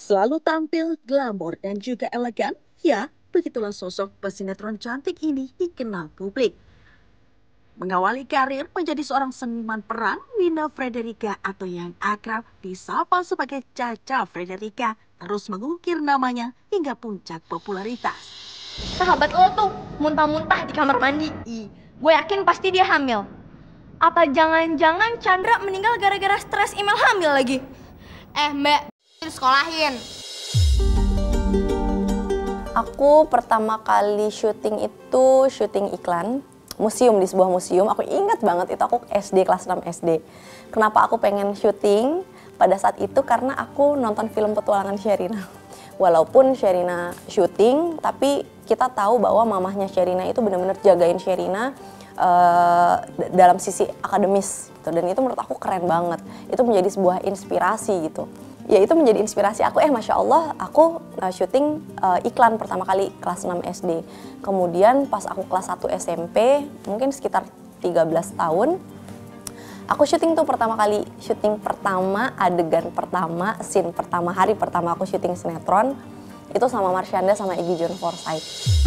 Selalu tampil glamor dan juga elegan, ya, begitulah sosok pesinetron cantik ini dikenal publik. Mengawali karir menjadi seorang seniman peran, Wina Frederica atau yang akrab disapa sebagai Caca Frederica terus mengukir namanya hingga puncak popularitas. Sahabat lo tuh muntah-muntah di kamar mandi. Gue yakin pasti dia hamil. Apa jangan-jangan Chandra meninggal gara-gara stres email hamil lagi? Mbak, disekolahin. Aku pertama kali syuting itu syuting iklan museum, di sebuah museum. Aku ingat banget itu aku SD, kelas 6 SD. Kenapa aku pengen syuting pada saat itu? Karena aku nonton film petualangan Sherina. Walaupun Sherina syuting, tapi kita tahu bahwa mamahnya Sherina itu benar-benar jagain Sherina dalam sisi akademis gitu. Dan itu menurut aku keren banget. Itu menjadi sebuah inspirasi gitu. Ya itu menjadi inspirasi aku, Masya Allah aku syuting iklan pertama kali kelas 6 SD. Kemudian pas aku kelas 1 SMP, mungkin sekitar 13 tahun, aku syuting tuh pertama kali, syuting pertama, adegan pertama, scene pertama, hari pertama aku syuting sinetron, itu sama Marsyanda sama Egy John Forsyth.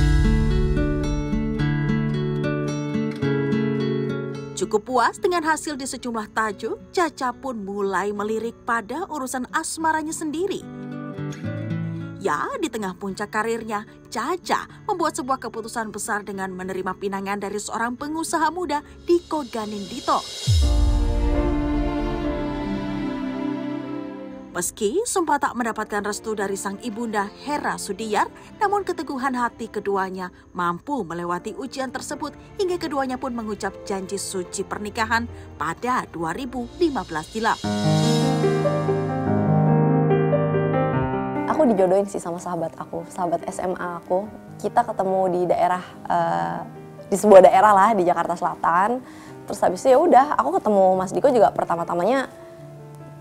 Cukup puas dengan hasil di sejumlah tajuk, Caca pun mulai melirik pada urusan asmaranya sendiri. Ya, di tengah puncak karirnya, Caca membuat sebuah keputusan besar dengan menerima pinangan dari seorang pengusaha muda, Diko Ganindito. Meski sempat tak mendapatkan restu dari sang ibunda Hera Sudiyar, namun keteguhan hati keduanya mampu melewati ujian tersebut hingga keduanya pun mengucap janji suci pernikahan pada 2015 silam. Aku dijodohin sih sama sahabat aku, sahabat SMA aku. Kita ketemu di daerah, di sebuah daerah lah di Jakarta Selatan. Terus habis itu ya udah, aku ketemu Mas Diko juga pertama-tamanya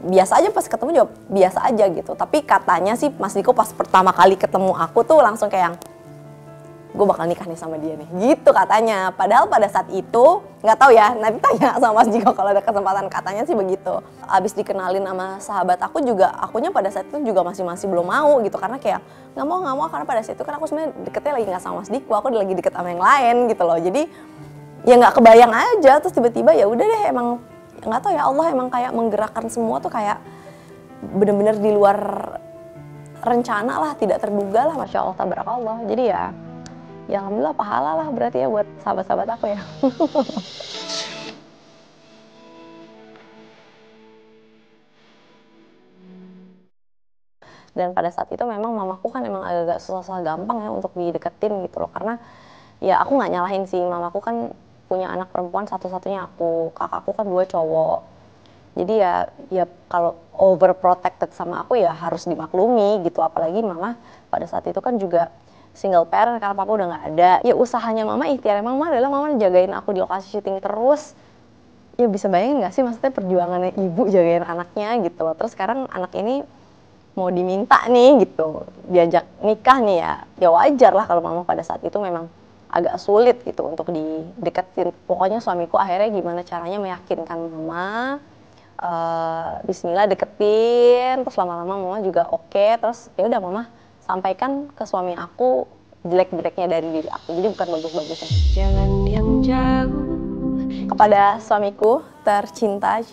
biasa aja, pas ketemu juga biasa aja gitu. Tapi katanya sih Mas Diko pas pertama kali ketemu aku tuh langsung kayak yang, gue bakal nikah nih sama dia nih, gitu katanya. Padahal pada saat itu, nggak tahu ya, nanti tanya sama Mas Diko kalau ada kesempatan, katanya sih begitu. Abis dikenalin sama sahabat aku juga, akunya pada saat itu juga masih belum mau gitu. Karena kayak, nggak mau, karena pada saat itu kan aku sebenarnya deketnya lagi nggak sama Mas Diko, aku lagi deket sama yang lain gitu loh. Jadi, ya nggak kebayang aja, terus tiba-tiba ya udah deh emang, nggak tahu ya, Allah emang kayak menggerakkan semua tuh kayak bener-bener di luar rencana lah, tidak terduga lah, Masya Allah, tabarakallah. Jadi ya alhamdulillah pahala lah berarti ya buat sahabat-sahabat aku ya. Dan pada saat itu memang mamaku kan emang agak susah-susah gampang ya untuk dideketin gitu loh. Karena ya aku nggak nyalahin sih, mamaku kan punya anak perempuan satu-satunya aku, kakakku kan 2 cowok. Jadi ya kalau overprotected sama aku ya harus dimaklumi gitu. Apalagi mama pada saat itu kan juga single parent karena papa udah nggak ada. Ya usahanya mama, ikhtiar mama adalah mama jagain aku di lokasi syuting terus. Ya bisa bayangin nggak sih maksudnya perjuangannya ibu jagain anaknya gitu loh. Terus sekarang anak ini mau diminta nih gitu, diajak nikah nih ya wajar lah kalau mama pada saat itu memang agak sulit gitu untuk dideketin. Pokoknya suamiku akhirnya gimana caranya meyakinkan mama, bismillah deketin, terus lama-lama mama juga oke. Terus ya udah mama sampaikan ke suami aku jelek-jeleknya dari diri aku, jadi bukan bagus-bagusnya. Jalan yang jauh. Kepada suamiku tercinta,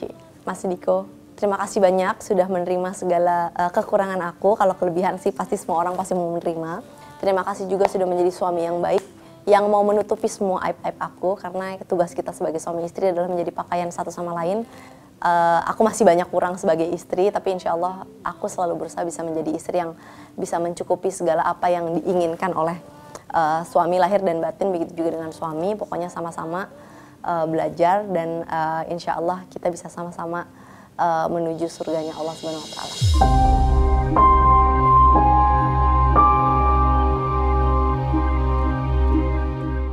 Mas Diko, terima kasih banyak sudah menerima segala kekurangan aku. Kalau kelebihan sih pasti semua orang pasti mau menerima. Terima kasih juga sudah menjadi suami yang baik, yang mau menutupi semua aib-aib aku, karena tugas kita sebagai suami istri adalah menjadi pakaian satu sama lain. Aku masih banyak kurang sebagai istri, tapi insya Allah aku selalu berusaha bisa menjadi istri yang bisa mencukupi segala apa yang diinginkan oleh suami lahir dan batin, begitu juga dengan suami. Pokoknya sama-sama belajar dan insya Allah kita bisa sama-sama menuju surganya Allah Subhanahu Wa Taala.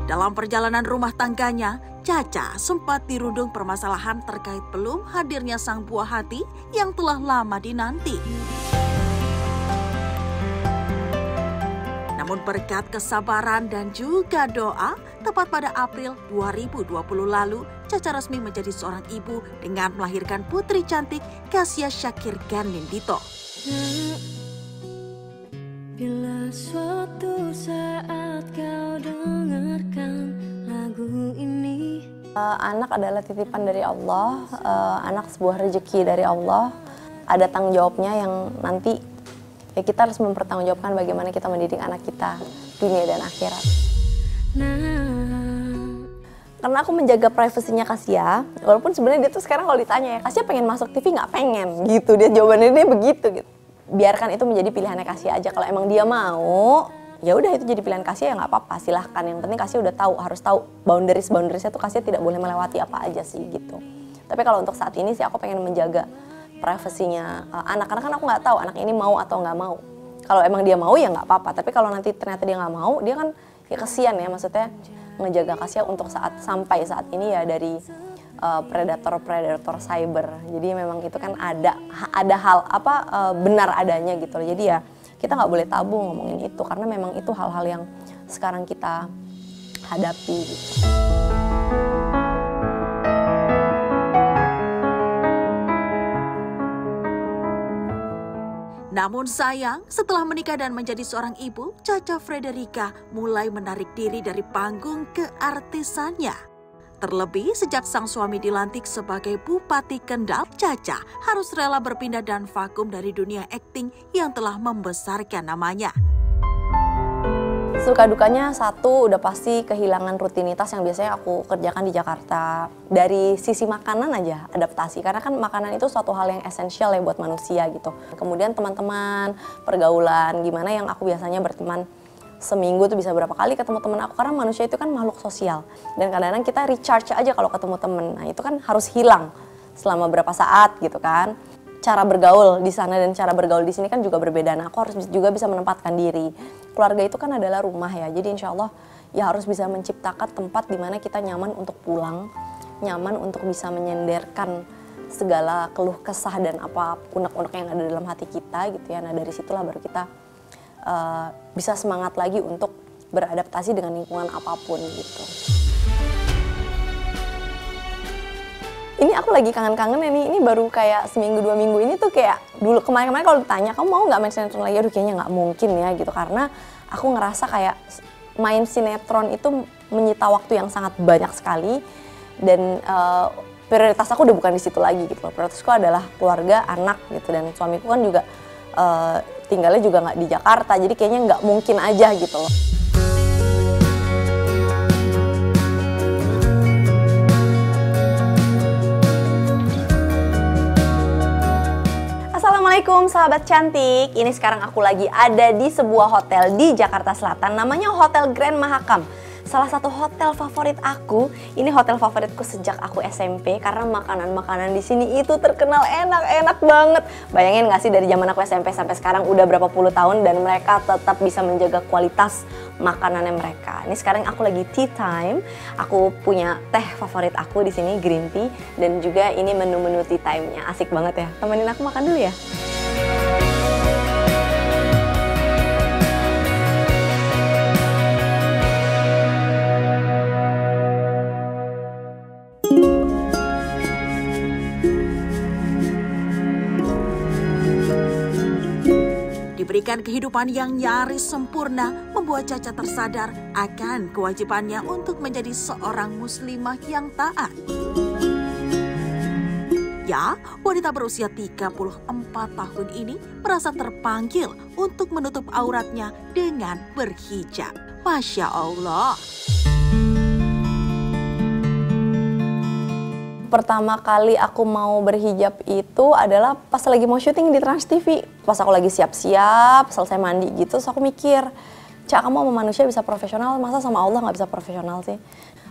Dalam perjalanan rumah tangganya, Caca sempat dirundung permasalahan terkait belum hadirnya sang buah hati yang telah lama dinanti. Namun berkat kesabaran dan juga doa, tepat pada April 2020 lalu, Caca resmi menjadi seorang ibu dengan melahirkan putri cantik Kasya Shakir Ganindito. Bila suatu saat kau dengarkan lagu ini. Anak adalah titipan dari Allah, anak sebuah rezeki dari Allah. Ada tanggung jawabnya yang nanti ya kita harus mempertanggungjawabkan bagaimana kita mendidik anak kita dunia dan akhirat. Karena aku menjaga privasinya Kasya, walaupun sebenarnya dia tuh sekarang kalau ditanya ya, Kasya pengen masuk TV nggak pengen gitu, dia jawabannya dia begitu gitu. Biarkan itu menjadi pilihannya Kasya aja, kalau emang dia mau ya udah itu jadi pilihan Kasya ya nggak apa-apa, silahkan. Yang penting Kasya udah tahu, harus tahu boundariesnya tuh Kasya tidak boleh melewati apa aja sih gitu. Tapi kalau untuk saat ini sih aku pengen menjaga privasinya anak, karena kan aku nggak tahu anak ini mau atau nggak mau. Kalau emang dia mau ya nggak apa-apa, tapi kalau nanti ternyata dia nggak mau, dia kan ya kesian ya, maksudnya ngejaga Kasya untuk sampai saat ini ya dari predator cyber. Jadi memang itu kan ada hal benar adanya gitu loh. Jadi ya kita nggak boleh tabu ngomongin itu, karena memang itu hal-hal yang sekarang kita hadapi gitu. Namun sayang, setelah menikah dan menjadi seorang ibu, Caca Frederica mulai menarik diri dari panggung keartisannya. Terlebih sejak sang suami dilantik sebagai Bupati Kendal, Caca harus rela berpindah dan vakum dari dunia akting yang telah membesarkan namanya. Suka dukanya satu udah pasti kehilangan rutinitas yang biasanya aku kerjakan di Jakarta. Dari sisi makanan aja adaptasi, karena kan makanan itu suatu hal yang esensial ya buat manusia gitu. Kemudian teman-teman, pergaulan, gimana yang aku biasanya berteman seminggu tuh bisa berapa kali ketemu teman aku, karena manusia itu kan makhluk sosial. Dan kadang-kadang kita recharge aja kalau ketemu temen, nah itu kan harus hilang selama berapa saat gitu kan. Cara bergaul di sana dan cara bergaul di sini kan juga berbeda. Nah, aku harus juga bisa menempatkan diri. Keluarga itu kan adalah rumah ya. Jadi insya Allah ya harus bisa menciptakan tempat di mana kita nyaman untuk pulang, nyaman untuk bisa menyenderkan segala keluh kesah dan apa unek-unek yang ada dalam hati kita gitu ya. Nah dari situlah baru kita bisa semangat lagi untuk beradaptasi dengan lingkungan apapun gitu. Ini aku lagi kangen-kangen ya nih, ini baru kayak seminggu 2 minggu ini tuh kayak dulu kemarin-kemarin kalau ditanya kamu mau nggak main sinetron lagi, aduh kayaknya nggak mungkin ya gitu, karena aku ngerasa kayak main sinetron itu menyita waktu yang sangat banyak sekali dan prioritas aku udah bukan di situ lagi gitu loh. Prioritasku adalah keluarga, anak gitu, dan suamiku kan juga tinggalnya juga nggak di Jakarta, jadi kayaknya nggak mungkin aja gitu loh. Assalamualaikum sahabat cantik, ini sekarang aku lagi ada di sebuah hotel di Jakarta Selatan, namanya Hotel Grand Mahakam. Salah satu hotel favorit aku, ini hotel favoritku sejak aku SMP karena makanan-makanan di sini itu terkenal enak-enak banget. Bayangin gak sih dari zaman aku SMP sampai sekarang udah berapa puluh tahun dan mereka tetap bisa menjaga kualitas makanannya mereka. Ini sekarang aku lagi tea time, aku punya teh favorit aku di sini green tea dan juga ini menu-menu tea time-nya. Asik banget ya. Temenin aku makan dulu ya. Diberikan kehidupan yang nyaris sempurna, membuat Caca tersadar akan kewajibannya untuk menjadi seorang muslimah yang taat. Ya, wanita berusia 34 tahun ini merasa terpanggil untuk menutup auratnya dengan berhijab. Masya Allah. Pertama kali aku mau berhijab itu adalah pas lagi mau syuting di Trans TV. Pas aku lagi siap-siap, selesai mandi gitu, terus aku mikir, Cak, kamu sama manusia bisa profesional, masa sama Allah nggak bisa profesional sih?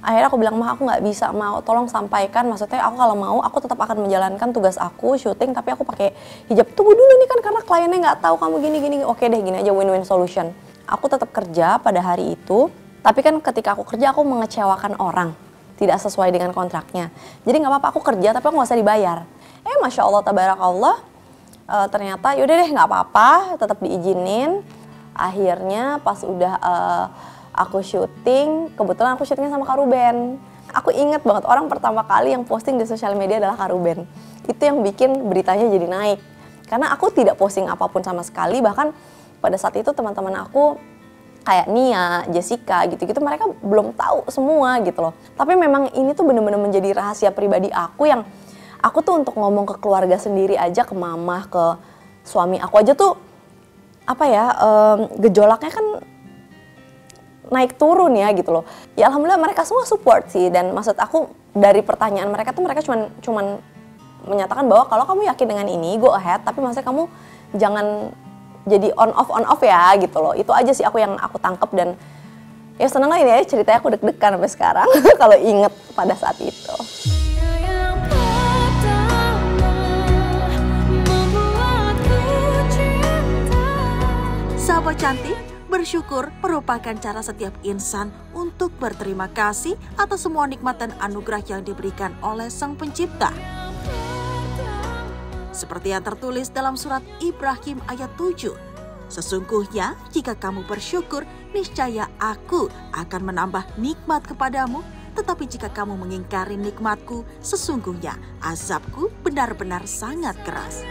Akhirnya aku bilang, aku nggak bisa, mau tolong sampaikan, maksudnya aku kalau mau, aku tetap akan menjalankan tugas aku, syuting, tapi aku pakai hijab. Tunggu dulu nih kan, karena kliennya nggak tahu kamu gini-gini, oke deh gini aja, win-win solution. Aku tetap kerja pada hari itu, tapi kan ketika aku kerja, aku mengecewakan orang. Tidak sesuai dengan kontraknya. Jadi nggak apa-apa aku kerja tapi aku nggak usah dibayar. Masya Allah tabarakallah, ternyata yaudah deh nggak apa-apa, tetap diizinin. Akhirnya pas udah aku syuting, kebetulan aku syutingnya sama Kak Ruben. Aku inget banget orang pertama kali yang posting di sosial media adalah Kak Ruben. Itu yang bikin beritanya jadi naik. Karena aku tidak posting apapun sama sekali, bahkan pada saat itu teman-teman aku kayak Nia, Jessica gitu-gitu mereka belum tahu semua gitu loh. Tapi memang ini tuh bener-bener menjadi rahasia pribadi aku yang aku tuh untuk ngomong ke keluarga sendiri aja, ke mama, ke suami aku aja tuh apa ya, gejolaknya kan naik turun ya gitu loh. Ya alhamdulillah mereka semua support sih, dan maksud aku dari pertanyaan mereka tuh mereka cuman menyatakan bahwa kalau kamu yakin dengan ini go ahead, tapi maksudnya kamu jangan jadi on off ya gitu loh. Itu aja sih yang aku tangkep, dan ya seneng lah ini ya ceritanya, aku deg-degan sampai sekarang kalau inget pada saat itu. Yang pertama membuatku cinta. Sahabat cantik, bersyukur merupakan cara setiap insan untuk berterima kasih atas semua nikmat dan anugerah yang diberikan oleh Sang Pencipta. Seperti yang tertulis dalam surat Ibrahim ayat 7. Sesungguhnya jika kamu bersyukur, niscaya aku akan menambah nikmat kepadamu. Tetapi jika kamu mengingkari nikmatku, sesungguhnya azabku benar-benar sangat keras.